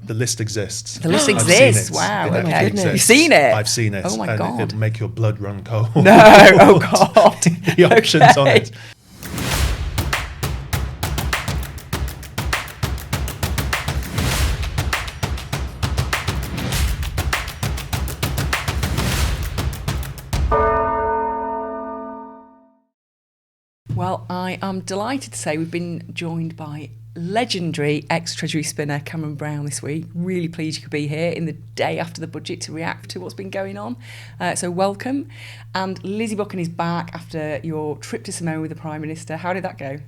The list exists. The list I've exists. seen it. Wow. It Okay. actually exists. You've seen it? I've seen it. Oh my and God. it'll make your blood run cold. No. Oh God. The options on it. Well, I am delighted to say we've been joined by legendary ex-Treasury spinner Cameron Brown this week. Really pleased you could be here in the day after the budget to react to what's been going on. So welcome. And Lizzy Buchan is back after your trip to Samoa with the Prime Minister. How did that go?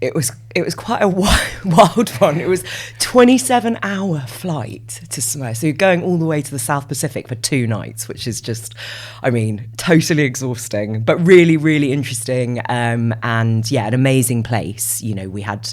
It was quite a wild one. It was 27-hour flight to Samoa. So you're going all the way to the South Pacific for 2 nights, which is just, totally exhausting, but really, really interesting. And yeah, an amazing place. We had,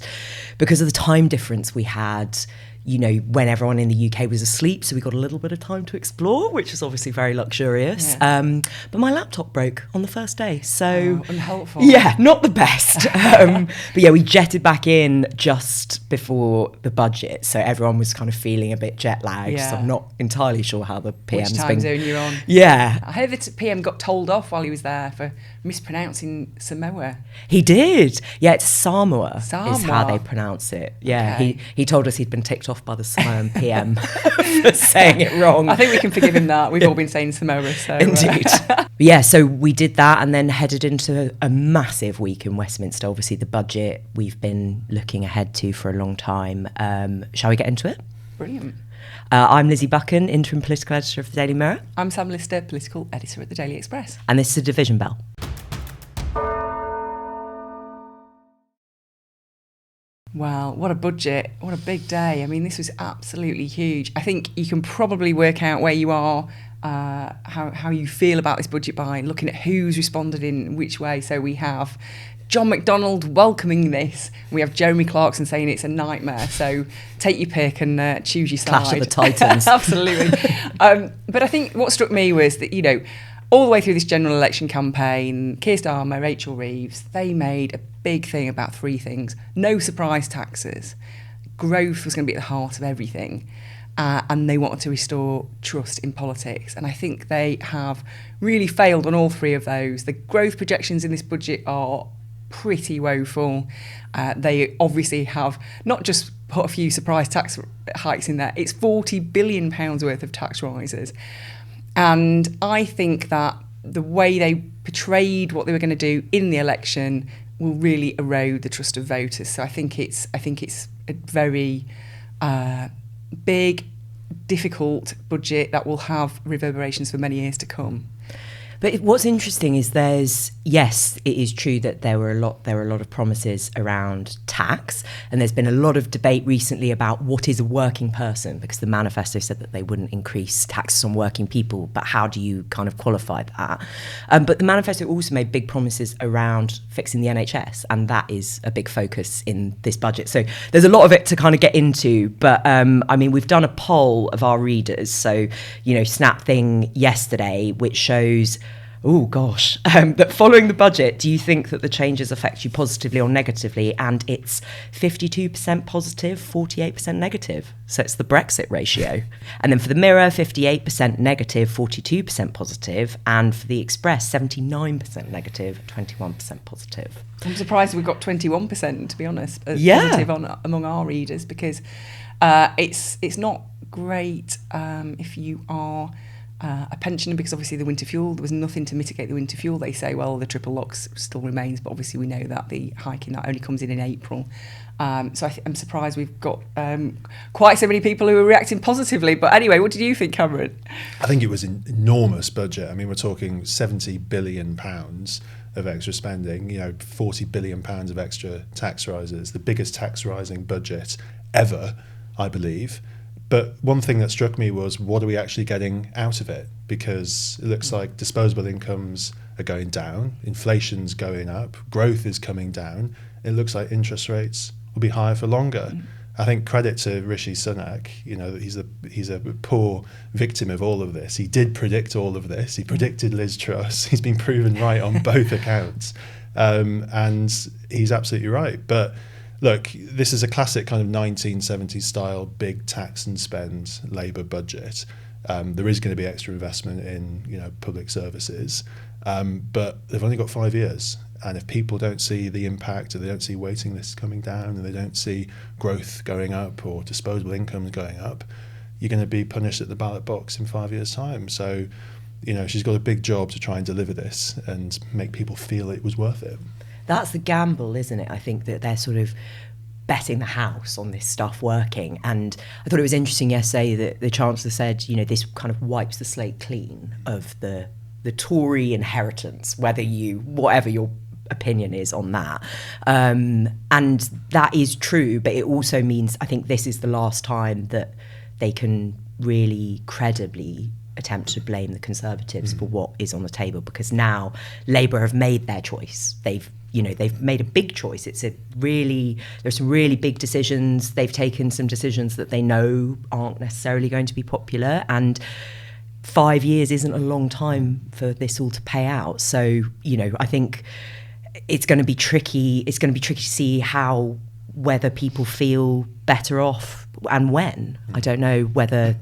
because of the time difference, we had, when everyone in the UK was asleep, so we got a little bit of time to explore, which is obviously very luxurious. Yeah. But my laptop broke on the first day, so unhelpful. Yeah, not the best. But yeah, we jetted back in just before the budget, so everyone was kind of feeling a bit jet lagged. Yeah. So I'm not entirely sure how the PM's Which time zone you're on? Yeah, I heard that PM got told off while he was there for mispronouncing Samoa. he did. Yeah, it's Samoa is how Samoa. they pronounce it. Yeah, Okay. he told us he'd been ticked off by the Samoan PM for saying it wrong. I think we can forgive him that. We've all been saying Samoa, so Indeed. Yeah, so we did that and then headed into a massive week in Westminster. Obviously, the budget we've been looking ahead to for a long time. Shall we get into it? Brilliant. I'm Lizzy Buchan, interim political editor of the Daily Mirror, I'm Sam Lister, political editor at the Daily Express. and this is a Division Bell. Wow, what a budget. What a big day. I mean, this was absolutely huge. I think you can probably work out where you are, how you feel about this budget by looking at who's responded in which way. So we have John McDonnell welcoming this. We have Jeremy Clarkson saying it's a nightmare. So take your pick and choose your side. Clash of the Titans. Absolutely. But I think what struck me was that, all the way through this general election campaign, Keir Starmer, Rachel Reeves, they made a big thing about 3 things. No surprise taxes. Growth was going to be at the heart of everything. And they wanted to restore trust in politics. And I think they have really failed on all 3 of those. The growth projections in this budget are pretty woeful. They obviously have not just put a few surprise tax hikes in there, it's £40 billion worth of tax rises. And I think that the way they portrayed what they were going to do in the election will really erode the trust of voters. So I think it's a very big, difficult budget that will have reverberations for many years to come. But what's interesting is it is true that there were a lot of promises around tax, and there's been a lot of debate recently about what is a working person, because the manifesto said that they wouldn't increase taxes on working people, but how do you kind of qualify that? But the manifesto also made big promises around fixing the NHS, and that is a big focus in this budget. So there's a lot of it to kind of get into, but we've done a poll of our readers, so Snap thing yesterday, which shows that following the budget, do you think that the changes affect you positively or negatively? And it's 52% positive, 48% negative. So it's the Brexit ratio. And then for the Mirror, 58% negative, 42% positive. And for the Express, 79% negative, 21% positive. I'm surprised we've got 21%, to be honest, Yeah. positive among our readers, because it's not great if you are a pensioner, because obviously the winter fuel, there was nothing to mitigate the winter fuel. They say, well, the triple locks still remains, but obviously we know that the hike in that only comes in April. So I'm surprised we've got quite so many people who are reacting positively. But anyway, what did you think, Cameron? I think it was an enormous budget. I mean, we're talking £70 billion of extra spending, £40 billion of extra tax rises, the biggest tax rising budget ever, I believe. But one thing that struck me was, what are we actually getting out of it? Because it looks like disposable incomes are going down, inflation's going up, growth is coming down. It looks like interest rates will be higher for longer. I think credit to Rishi Sunak, he's a poor victim of all of this. He did predict all of this. He predicted Liz Truss. He's been proven right on both accounts. And he's absolutely right. But look, this is a classic kind of 1970s style big tax and spend Labour budget. There is going to be extra investment in, public services, but they've only got 5 years. And if people don't see the impact, or they don't see waiting lists coming down, and they don't see growth going up or disposable incomes going up, you're going to be punished at the ballot box in 5 years' time. So, she's got a big job to try and deliver this and make people feel it was worth it. That's the gamble, isn't it? I think that they're sort of betting the house on this stuff working. And I thought it was interesting yesterday that the Chancellor said, this kind of wipes the slate clean of the Tory inheritance, whatever your opinion is on that. And that is true, but it also means I think this is the last time that they can really credibly attempt to blame the Conservatives for what is on the table, because now Labour have made their choice. They've made a big choice. There's some really big decisions. They've taken some decisions that they know aren't necessarily going to be popular, and 5 years isn't a long time for this all to pay out. So, I think it's going to be tricky. It's going to be tricky to see whether people feel better off and when. I don't know whether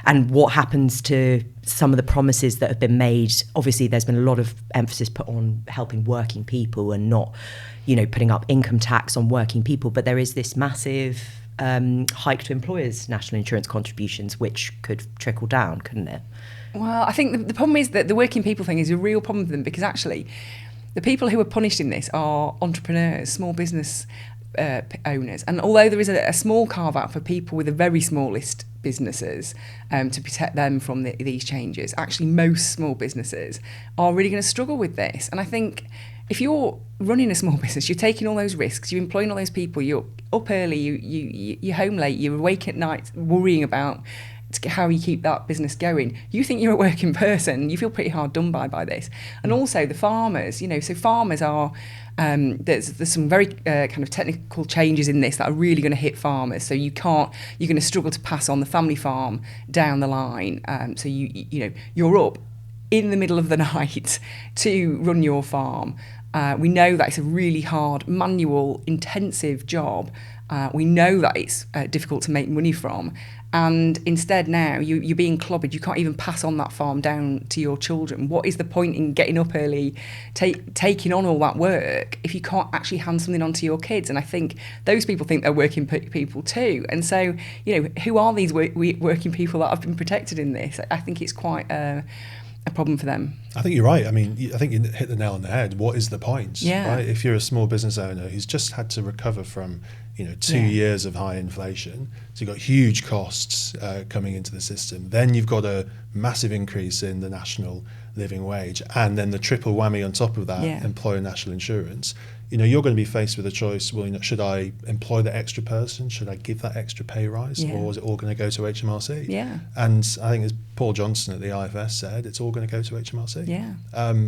and what happens to some of the promises that have been made. Obviously, there's been a lot of emphasis put on helping working people and not, putting up income tax on working people. But there is this massive hike to employers' national insurance contributions, which could trickle down, couldn't it? Well, I think the problem is that the working people thing is a real problem for them, because actually the people who are punished in this are entrepreneurs, small business owners. And although there is a small carve-out for people with the very smallest businesses to protect them from these changes, actually most small businesses are really going to struggle with this. And I think if you're running a small business, you're taking all those risks, you're employing all those people, you're up early, you're home late, you're awake at night worrying about how you keep that business going. You think you're a working person, you feel pretty hard done by this. And also the farmers, so farmers are, there's some very kind of technical changes in this that are really going to hit farmers. So you're going to struggle to pass on the family farm down the line. So you're up in the middle of the night to run your farm. We know that it's a really hard, manual, intensive job. We know that it's difficult to make money from. And instead now you're being clobbered. You can't even pass on that farm down to your children. What is the point in getting up early, taking on all that work, if you can't actually hand something on to your kids? And I think those people think they're working people too. And so, who are these working people that have been protected in this? I think it's quite a problem for them. I think you're right. I mean, I think you hit the nail on the head. What is the point? Yeah. Right? If you're a small business owner who's just had to recover from 2 years of high inflation, so you've got huge costs coming into the system. Then you've got a massive increase in the national living wage, and then the triple whammy on top of that, employer national insurance. You're going to be faced with a choice. Well, should I employ the extra person? Should I give that extra pay rise, or is it all going to go to HMRC? Yeah. And I think, as Paul Johnson at the IFS said, it's all going to go to HMRC. Yeah.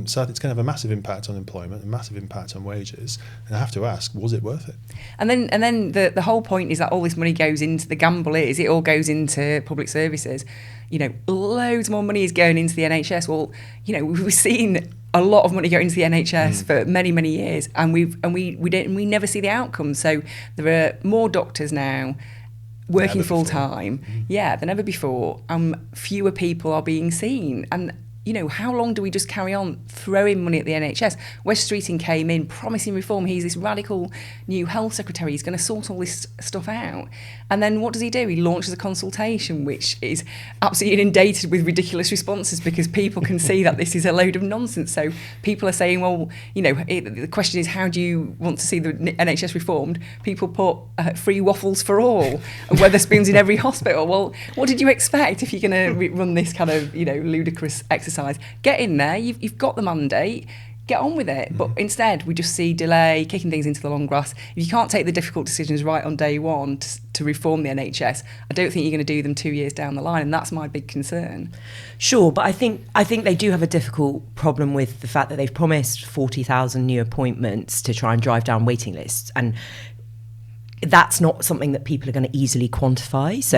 So it's going to have a massive impact on employment, a massive impact on wages. And I have to ask, was it worth it? And then the whole point is that all this money goes into, the gamble is it all goes into public services. Loads more money is going into the NHS. Well, we've seen a lot of money going into the NHS for many, many years, and we never see the outcome. So there are more doctors now working full time, than ever before, and fewer people are being seen. And how long do we just carry on throwing money at the NHS? Wes Streeting came in promising reform. He's this radical new health secretary. He's going to sort all this stuff out. And then what does he do? He launches a consultation, which is absolutely inundated with ridiculous responses, because people can see that this is a load of nonsense. So people are saying, well, the question is, how do you want to see the NHS reformed? People put free waffles for all and Wetherspoons in every hospital. Well, what did you expect if you're going to run this kind of, ludicrous exercise? Get in there, you've got the mandate, get on with it. But instead we just see delay, kicking things into the long grass. If you can't take the difficult decisions right on day one to reform the NHS, I don't think you're going to do them 2 years down the line, and that's my big concern. Sure, but I think they do have a difficult problem with the fact that they've promised 40,000 new appointments to try and drive down waiting lists, and that's not something that people are going to easily quantify. So,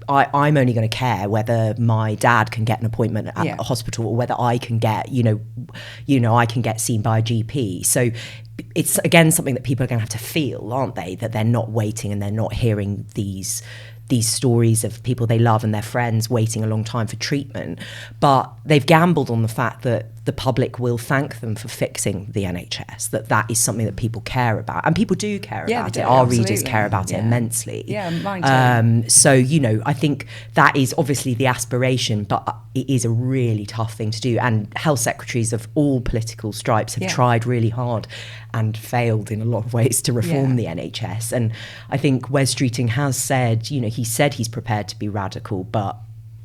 I'm only going to care whether my dad can get an appointment at a hospital, or whether I can get, I can get seen by a GP. So it's, again, something that people are going to have to feel, aren't they? That they're not waiting and they're not hearing these stories of people they love and their friends waiting a long time for treatment. But they've gambled on the fact that the public will thank them for fixing the NHS, that is something that people care about. And people do care about it. Our readers care about it immensely. Yeah, mine too. So, I think that is obviously the aspiration, but it is a really tough thing to do. And health secretaries of all political stripes have tried really hard and failed in a lot of ways to reform the NHS. And I think Wes Streeting has said, he said he's prepared to be radical, but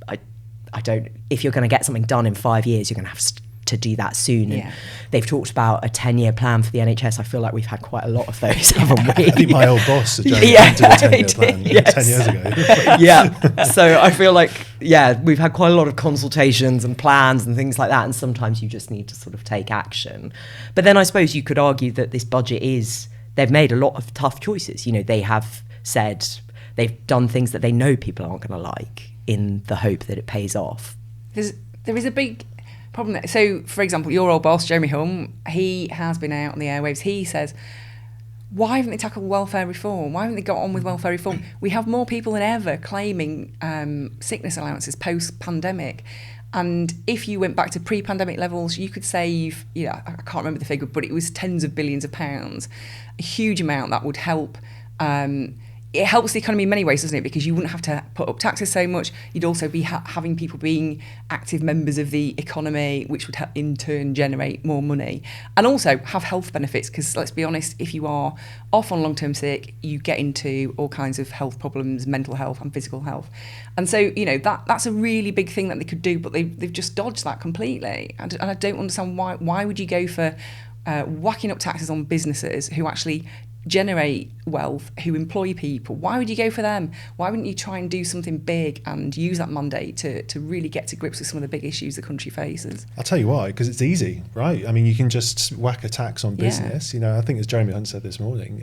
I don't, if you're going to get something done in 5 years, you're going to have to do that soon. And they've talked about a 10-year plan for the NHS. I feel like we've had quite a lot of those, haven't we? I think my old boss did a 10-year plan 10 years ago. So I feel like, we've had quite a lot of consultations and plans and things like that, and sometimes you just need to sort of take action. But then I suppose you could argue that this budget they've made a lot of tough choices. They have said they've done things that they know people aren't going to like in the hope that it pays off. There is a big problem there. So, for example, your old boss, Jeremy Hunt, he has been out on the airwaves. He says, why haven't they tackled welfare reform? Why haven't they got on with welfare reform? We have more people than ever claiming sickness allowances post-pandemic. And if you went back to pre-pandemic levels, you could save, I can't remember the figure, but it was tens of billions of pounds, a huge amount that would help. It helps the economy in many ways, doesn't it? Because you wouldn't have to put up taxes so much. You'd also be having people being active members of the economy, which would in turn generate more money. And also have health benefits, because let's be honest, if you are off on long-term sick, you get into all kinds of health problems, mental health and physical health. And so, that's a really big thing that they could do, but they've just dodged that completely. And I don't understand why would you go for whacking up taxes on businesses who actually generate wealth, who employ people? Why would you go for them? Why wouldn't you try and do something big and use that mandate to really get to grips with some of the big issues the country faces? I'll tell you why, because it's easy, right? I mean, you can just whack a tax on business. I think as Jeremy Hunt said this morning,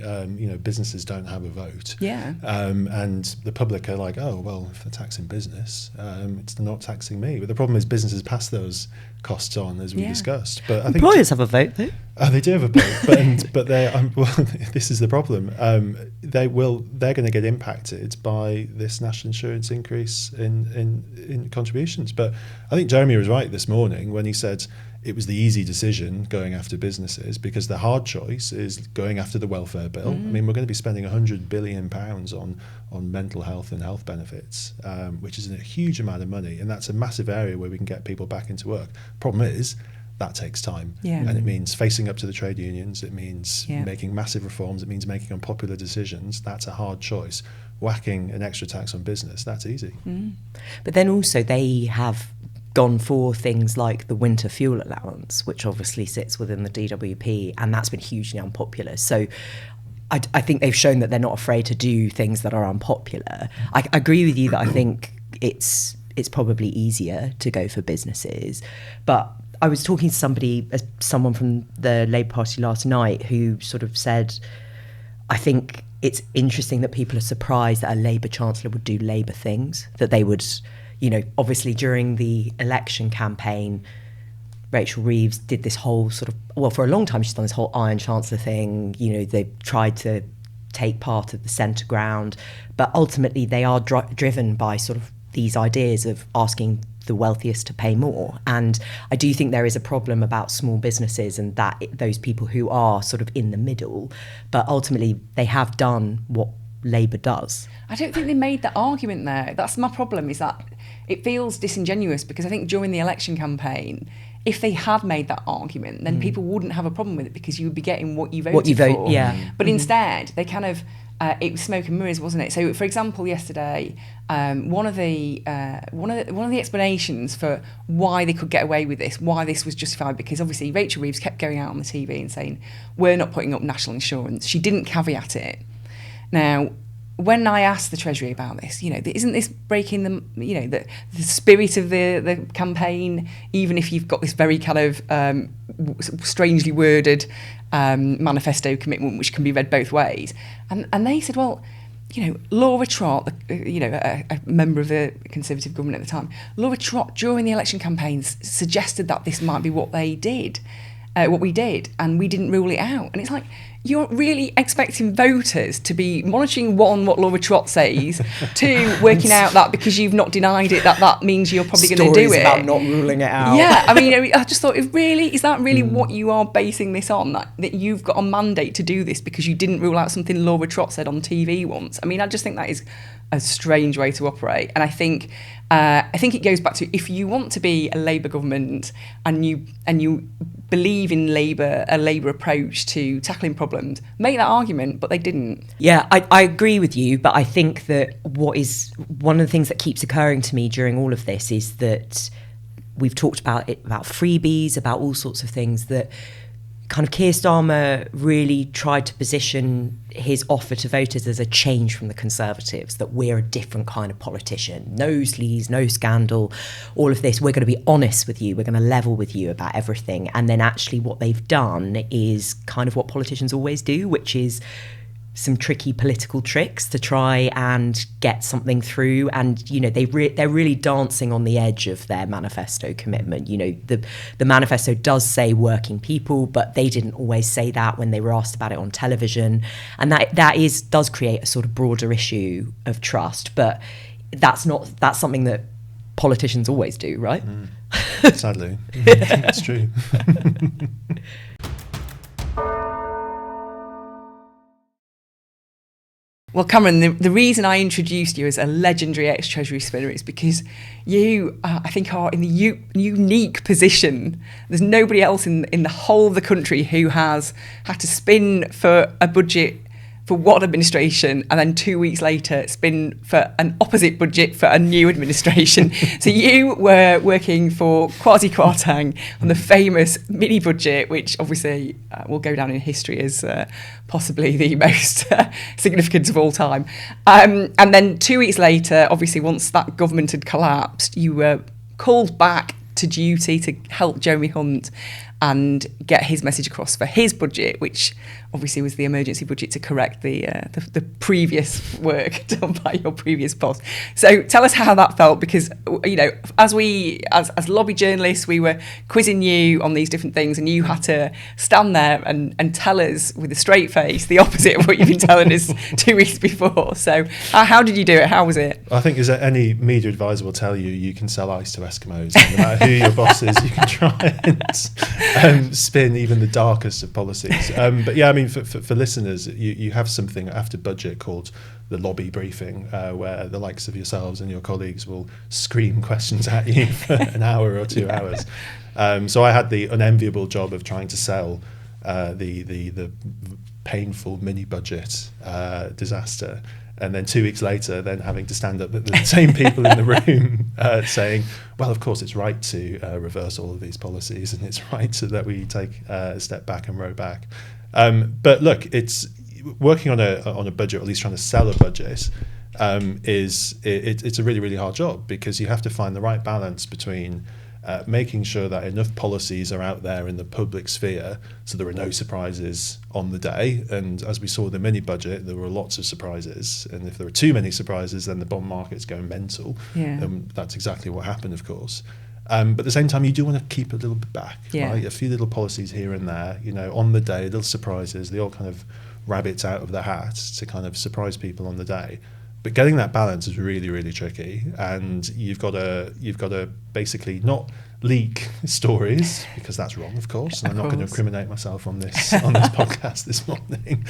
businesses don't have a vote. And the public are like, oh, well, if they're taxing business, it's not taxing me. But the problem is businesses pass those costs on, as we discussed. But I think employers have a vote, though. Oh, they do have a vote, but this is the problem. They're going to get impacted by this national insurance increase in contributions. But I think Jeremy was right this morning when he said it was the easy decision going after businesses, because the hard choice is going after the welfare bill. I mean, we're going to be spending £100 billion on mental health and health benefits, which is a huge amount of money, and that's a massive area where we can get people back into work. Problem is, that takes time, and it means facing up to the trade unions, it means making massive reforms, it means making unpopular decisions. That's a hard choice. Whacking an extra tax on business, that's easy. But then also they have gone for things like the winter fuel allowance, which obviously sits within the DWP, and that's been hugely unpopular. So I think they've shown that they're not afraid to do things that are unpopular. I agree with you that I think it's probably easier to go for businesses, but I was talking to someone from the Labour Party last night who sort of said, I think it's interesting that people are surprised that a Labour Chancellor would do Labour things, that they would, obviously during the election campaign, Rachel Reeves did this whole for a long time she's done this whole Iron Chancellor thing. They've tried to take part of the centre ground, but ultimately they are driven by sort of these ideas of asking the wealthiest to pay more. And I do think there is a problem about small businesses and that those people who are sort of in the middle, but ultimately they have done what Labour does. I don't think they made that argument there. That's my problem, is that it feels disingenuous, because I think during the election campaign, if they had made that argument, then people wouldn't have a problem with it, because you would be getting what you voted for. But instead, they kind of it was smoke and mirrors, wasn't it? So, for example, yesterday, one of the explanations for why they could get away with this, why this was justified, because obviously Rachel Reeves kept going out on the TV and saying, we're not putting up national insurance. She didn't caveat it. Now, when I asked the Treasury about this, isn't this breaking the spirit of the campaign, even if you've got this very kind of strangely worded manifesto commitment, which can be read both ways? And they said, well, Laura Trott, a member of the Conservative government at the time, Laura Trott during the election campaigns suggested that this might be what they did. What we did, and we didn't rule it out. And it's like, you're really expecting voters to be monitoring, one, what Laura Trott says, two, working out that because you've not denied it, that means you're probably going to do it. About not ruling it out. Yeah, I just thought, is that really what you are basing this on? That you've got a mandate to do this because you didn't rule out something Laura Trott said on TV once? I just think that is a strange way to operate. And I think it goes back to, if you want to be a Labour government and you believe in a Labour approach to tackling problems, make that argument, but they didn't. Yeah, I agree with you, but I think that what is one of the things that keeps occurring to me during all of this is that we've talked about freebies, about all sorts of things, that kind of Keir Starmer really tried to position his offer to voters as a change from the Conservatives, that we're a different kind of politician. No sleaze, no scandal, all of this. We're going to be honest with you. We're going to level with you about everything. And then actually what they've done is kind of what politicians always do, which is some tricky political tricks to try and get something through. And, they're really dancing on the edge of their manifesto commitment. The manifesto does say working people, but they didn't always say that when they were asked about it on television. And that does create a sort of broader issue of trust. But that's something that politicians always do, right? Sadly. It's true. Well, Cameron, the reason I introduced you as a legendary ex-Treasury spinner is because you, I think, are in the unique position. There's nobody else in the whole of the country who has had to spin for a budget for one administration and then 2 weeks later spin for an opposite budget for a new administration. So you were working for Kwasi Kwarteng on the famous mini budget, which obviously will go down in history as possibly the most significant of all time. And then 2 weeks later, obviously once that government had collapsed, you were called back to duty to help Jeremy Hunt and get his message across for his budget, which obviously was the emergency budget to correct the previous work done by your previous boss. So tell us how that felt, because as lobby journalists, we were quizzing you on these different things, and you had to stand there and tell us with a straight face the opposite of what you've been telling us 2 weeks before. So how did you do it? How was it? I think as any media advisor will tell you, you can sell ice to Eskimos. No matter who your boss is, you can try and spin even the darkest of policies. But yeah, for listeners, you have something after budget called the lobby briefing, where the likes of yourselves and your colleagues will scream questions at you for an hour or 2 hours. So I had the unenviable job of trying to sell the painful mini budget disaster. And then 2 weeks later, then having to stand up with the same people in the room saying, well, of course, it's right to reverse all of these policies, and it's right that we take a step back and row back. But look, it's working on a budget, or at least trying to sell a budget, it's a really, really hard job, because you have to find the right balance between making sure that enough policies are out there in the public sphere so there are no surprises on the day. And as we saw with the mini budget, there were lots of surprises. And if there are too many surprises, then the bond market's going mental. Yeah. That's exactly what happened, of course. But at the same time, you do want to keep a little bit back, right? A few little policies here and there, on the day, little surprises, the old kind of rabbits out of the hat to kind of surprise people on the day. But getting that balance is really, really tricky, and you've got to basically not leak stories, because that's wrong, of course. And I'm not going to incriminate myself on this podcast this morning.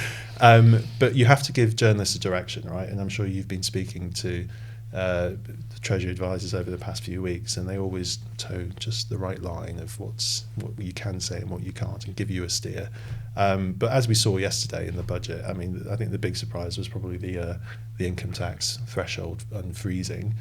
But you have to give journalists a direction, right? And I'm sure you've been speaking to the Treasury advisors over the past few weeks, and they always toe just the right line of what you can say and what you can't, and give you a steer. But as we saw yesterday in the budget, I think the big surprise was probably the income tax threshold unfreezing,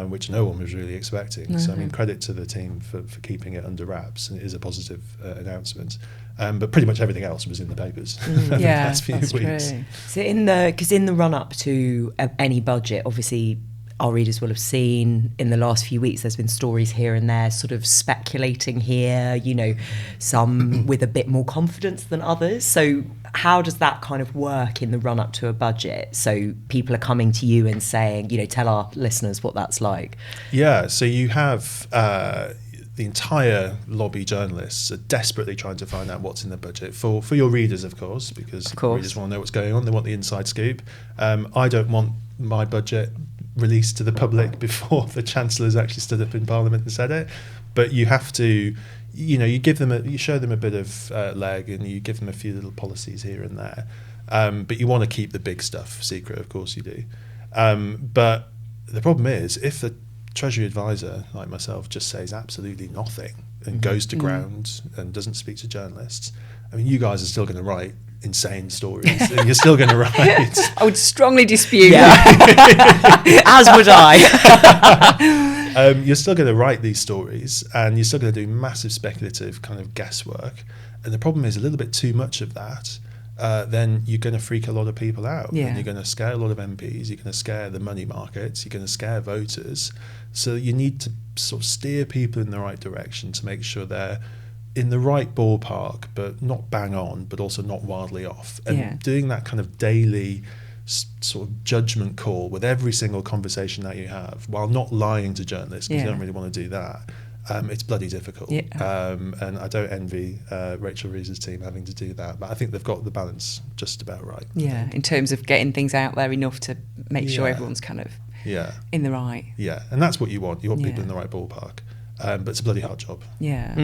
which no one was really expecting. Mm-hmm. So credit to the team for keeping it under wraps, and it is a positive announcement. But pretty much everything else was in the papers over the past few that's weeks. true. So in the run up to any budget, obviously our readers will have seen in the last few weeks there's been stories here and there sort of speculating here, some with a bit more confidence than others. So how does that kind of work in the run up to a budget? So people are coming to you and saying, tell our listeners what that's like. Yeah, so you have the entire lobby journalists are desperately trying to find out what's in the budget for your readers, of course, because readers want to know what's going on. They want the inside scoop. I don't want my budget released to the public before the Chancellor's actually stood up in Parliament and said it. But you have to, you give them you show them a bit of leg, and you give them a few little policies here and there. But you want to keep the big stuff secret, of course you do. But the problem is, if the Treasury advisor like myself just says absolutely nothing and goes to ground and doesn't speak to journalists, I mean, you guys are still going to write insane stories and you're still going to write. I would strongly dispute that. As would I. You're still going to write these stories, and you're still going to do massive speculative kind of guesswork, and the problem is a little bit too much of that. Then you're going to freak a lot of people out, and you're going to scare a lot of MPs, you're going to scare the money markets, you're going to scare voters. So you need to sort of steer people in the right direction to make sure they're in the right ballpark, but not bang on, but also not wildly off. And doing that kind of daily sort of judgment call with every single conversation that you have, while not lying to journalists, because you don't really want to do that. It's bloody difficult. And I don't envy Rachel Reeves' team having to do that, but I think they've got the balance just about right. Yeah, in terms of getting things out there enough to make sure everyone's kind of in the right. Yeah, and that's what you want. You want people in the right ballpark. But it's a bloody hard job. Yeah.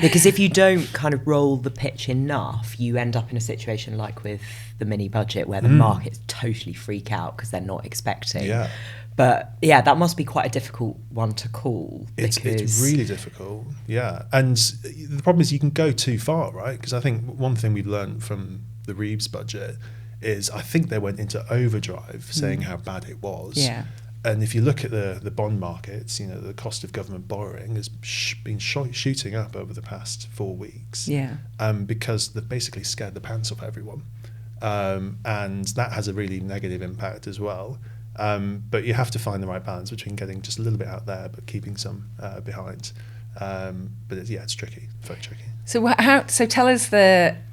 Because if you don't kind of roll the pitch enough, you end up in a situation like with the mini budget where the markets totally freak out because they're not expecting. Yeah. But yeah, that must be quite a difficult one to call. It's really difficult, yeah. And the problem is you can go too far, right? Because I think one thing we've learned from the Reeves budget is I think they went into overdrive saying how bad it was. Yeah. And if you look at the bond markets, the cost of government borrowing has been shooting up over the past 4 weeks. Yeah. Because they've basically scared the pants off everyone. And that has a really negative impact as well. But you have to find the right balance between getting just a little bit out there but keeping some behind. But it's tricky, very tricky. So tell us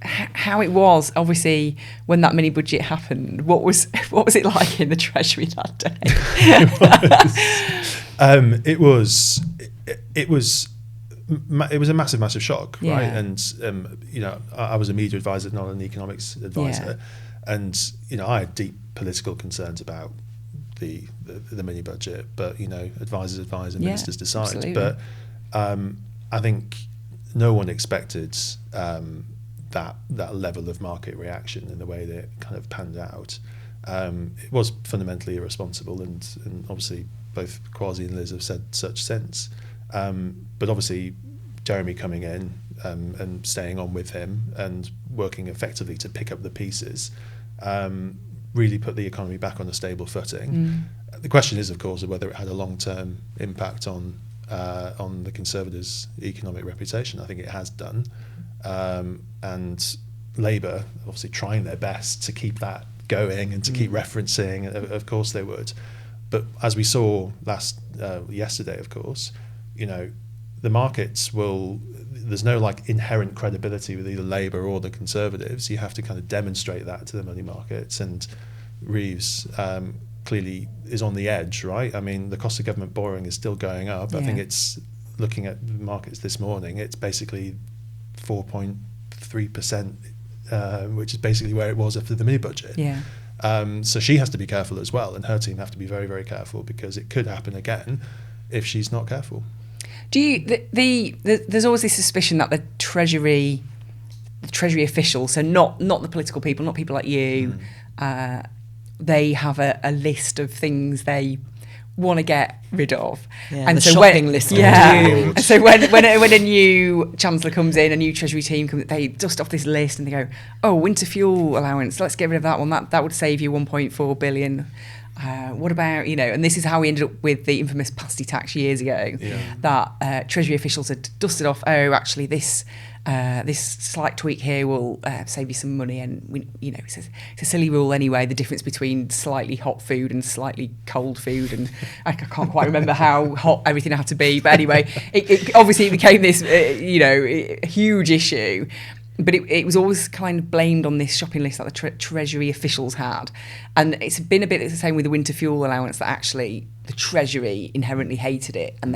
how it was. Obviously, when that mini budget happened, what was it like in the Treasury that day? It was a massive shock, right? And I was a media advisor, not an economics advisor, and I had deep political concerns about the mini budget, but advisors advise and ministers decide. Absolutely. But I think no one expected that level of market reaction in the way that it kind of panned out. It was fundamentally irresponsible, and obviously both Kwasi and Liz have said such since. But obviously Jeremy coming in and staying on with him and working effectively to pick up the pieces really put the economy back on a stable footing. The question is, of course, whether it had a long-term impact on the Conservatives' economic reputation. I think it has done. And Labour obviously trying their best to keep that going and to keep referencing, of course they would. But as we saw yesterday, of course, the markets there's no inherent credibility with either Labour or the Conservatives. You have to kind of demonstrate that to the money markets, and Reeves clearly is on the edge, right? I mean, the cost of government borrowing is still going up. I think it's, looking at the markets this morning, it's basically 4.3%, which is basically where it was after the mini budget. So she has to be careful as well, and her team have to be very, very careful, because it could happen again if she's not careful. Do you there's always this suspicion that the Treasury officials, so not the political people, not people like you, they have a list of things they want to get rid of, and so shopping list. And so when a new Chancellor comes in, a new Treasury team comes, they dust off this list and they go, oh, winter fuel allowance, let's get rid of that one. That would save you 1.4 billion. What about, and this is how we ended up with the infamous pasty tax years ago, that Treasury officials had dusted off, oh, actually this this slight tweak here will save you some money, and it's a silly rule anyway. The difference between slightly hot food and slightly cold food, and I can't quite remember how hot everything had to be. But anyway, it obviously became this a huge issue. But it was always kind of blamed on this shopping list that the Treasury officials had. And it's been a bit the same with the winter fuel allowance, that actually the Treasury inherently hated it, and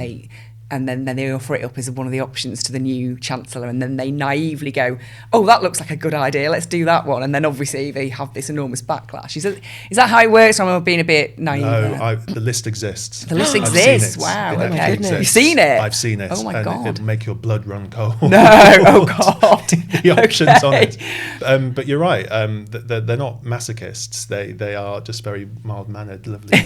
then they offer it up as one of the options to the new Chancellor, and then they naively go, oh, that looks like a good idea, let's do that one. And then obviously they have this enormous backlash. Is that how it works, or am I being a bit naive? No, the list exists. The list exists? Wow, okay. You've seen it? I've seen it. Oh my God. It'll make your blood run cold. No, oh God. The options on it. But you're right, they're not masochists. They are just very mild-mannered, lovely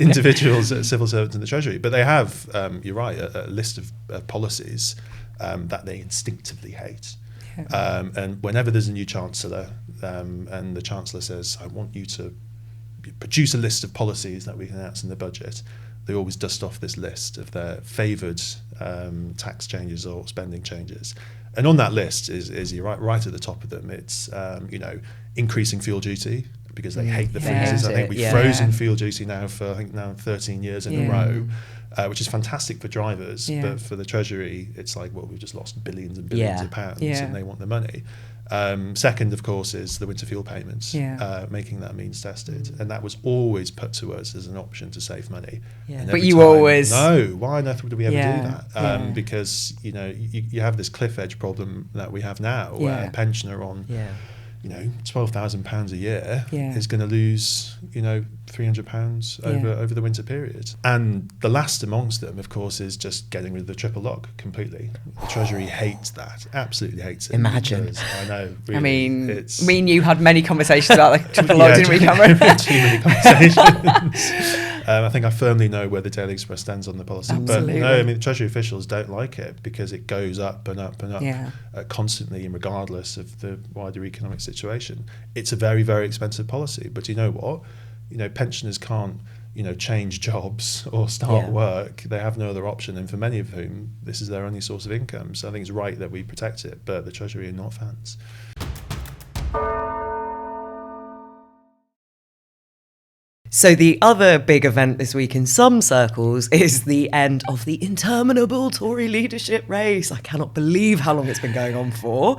individuals, civil servants in the Treasury. But they have... you're right, a list of policies that they instinctively hate. And whenever there's a new Chancellor and the Chancellor says, I want you to produce a list of policies that we can announce in the budget, they always dust off this list of their favoured tax changes or spending changes. And on that list is you're right at the top of them, it's increasing fuel duty, because they hate the freezes. I think we've frozen fuel duty now for 13 years in a row. Which is fantastic for drivers, but for the Treasury, it's like, well, we've just lost billions and billions of pounds, and they want the money. Second, of course, is the winter fuel payments, making that means tested, and that was always put to us as an option to save money. But you always why on earth would we ever do that? Because you have this cliff edge problem that we have now, where a pensioner on £12,000 a year is going to lose £300 over the winter period. And the last amongst them, of course, is just getting rid of the triple lock completely. The Treasury hates that, absolutely hates it. Imagine. I know. Really, I mean, me and you had many conversations about the triple lock, didn't we, Cameron? Too many conversations. I think I firmly know where the Daily Express stands on the policy. Absolutely. But no, I mean, the Treasury officials don't like it because it goes up and up and up constantly, and regardless of the wider economic situation. It's a very, very expensive policy. But you know what? Pensioners can't, change jobs or start work. They have no other option. And for many of whom, this is their only source of income. So I think it's right that we protect it. But the Treasury are not fans. So the other big event this week in some circles is the end of the interminable Tory leadership race. I cannot believe how long it's been going on for.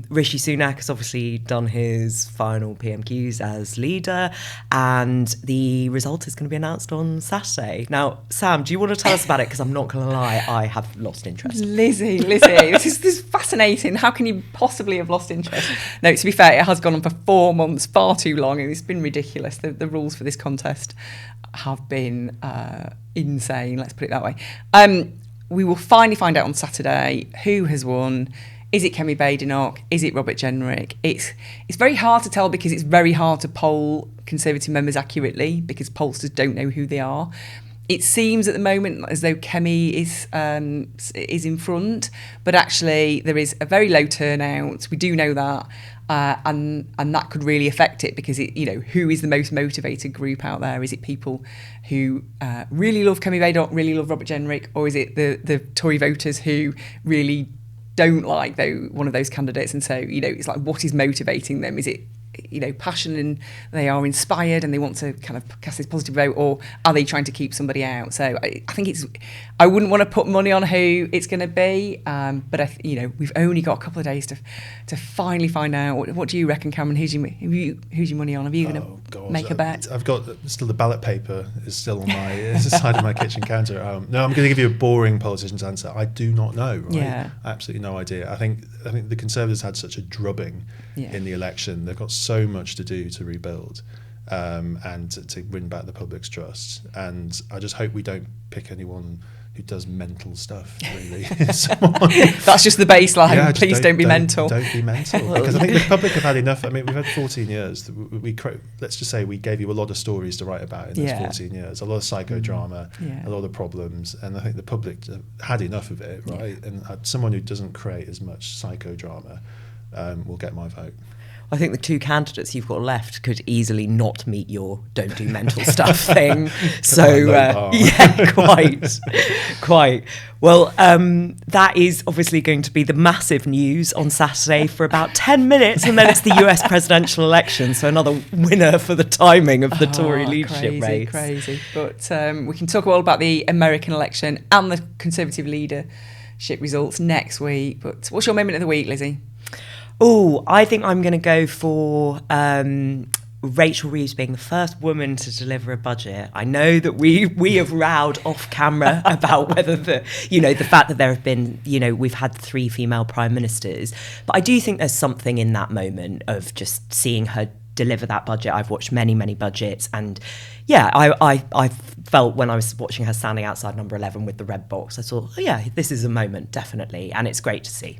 Rishi Sunak has obviously done his final PMQs as leader, and the result is going to be announced on Saturday. Now, Sam, do you want to tell us about it? Because I'm not going to lie, I have lost interest. Lizzy, this is fascinating. How can you possibly have lost interest? No, to be fair, it has gone on for 4 months, far too long, and it's been ridiculous. The rules for this contest have been insane, let's put it that way. We will finally find out on Saturday who has won. Is it Kemi Badenoch? Is it Robert Jenrick? It's very hard to tell, because it's very hard to poll Conservative members accurately, because pollsters don't know who they are. It seems at the moment as though Kemi is in front, but actually there is a very low turnout. We do know that. And that could really affect it, because who is the most motivated group out there? Is it people who really love Kemi Badenoch, really love Robert Jenrick, or is it the Tory voters who really don't like one of those candidates? And so it's like, what is motivating them? Is it passion and they are inspired and they want to kind of cast this positive vote, or are they trying to keep somebody out? So I think I wouldn't want to put money on who it's going to be, but we've only got a couple of days to finally find out. What do you reckon, Cameron? Who's your money on? Are you going to make a bet? I've got still the ballot paper is still on my side of my kitchen counter. No, I'm going to give you a boring politician's answer. I do not know. Right? Yeah. Absolutely no idea. I think the Conservatives had such a drubbing in the election. They've got so much to do to rebuild and to win back the public's trust. And I just hope we don't pick anyone who does mental stuff, really. That's just the baseline. Please don't be mental. Don't be mental. Because I think the public have had enough. I mean, we've had 14 years. Let's just say we gave you a lot of stories to write about in those 14 years. A lot of psychodrama, a lot of problems. And I think the public had enough of it, right? And someone who doesn't create as much psychodrama will get my vote. I think the two candidates you've got left could easily not meet your don't do mental stuff thing. So, yeah, quite. Well, that is obviously going to be the massive news on Saturday for about 10 minutes, and then it's the US presidential election. So another winner for the timing of the Tory leadership race. Crazy. But we can talk all about the American election and the Conservative leadership results next week. But what's your moment of the week, Lizzy? Oh, I think I'm going to go for Rachel Reeves being the first woman to deliver a budget. I know that we have rowed off camera about whether the fact that there have been, we've had 3 female prime ministers, but I do think there's something in that moment of just seeing her deliver that budget. I've watched many budgets, and yeah, I felt when I was watching her standing outside number 11 with the red box, I thought, oh yeah, this is a moment, definitely, and it's great to see.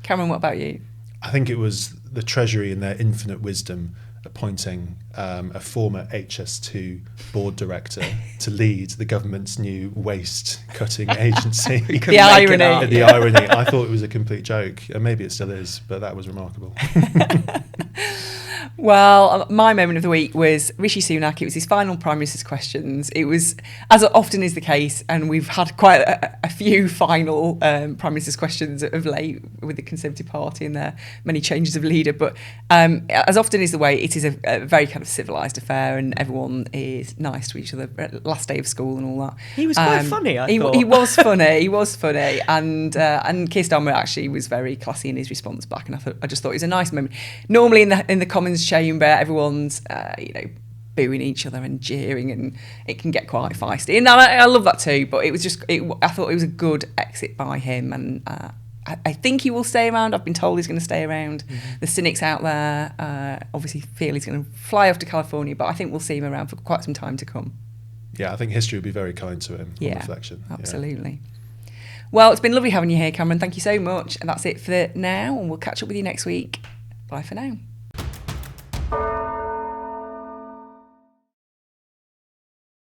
Cameron, what about you? I think it was the Treasury in their infinite wisdom appointing a former HS2 board director to lead the government's new waste cutting agency. The irony. The irony. I thought it was a complete joke, and maybe it still is, but that was remarkable. Well, my moment of the week was Rishi Sunak. It was his final Prime Minister's questions. It was, as often is the case, and we've had quite a few final Prime Minister's questions of late with the Conservative Party and their many changes of leader. But as often is the way, it is a very kind of civilised affair, and everyone is nice to each other. Last day of school and all that. He was quite funny, I thought. He was funny. He was funny, and Keir Starmer actually was very classy in his response back, and I just thought it was a nice moment. Normally in the Commons chamber, everyone's booing each other and jeering, and it can get quite feisty, and I love that too. But it was just, I thought it was a good exit by him, and I think he will stay around. I've been told he's going to stay around. The cynics out there obviously feel he's going to fly off to California, but I think we'll see him around for quite some time to come. Yeah, I think history will be very kind to him on reflection. Absolutely. Yeah. Well, it's been lovely having you here, Cameron. Thank you so much. And that's it for now, and we'll catch up with you next week. Bye for now.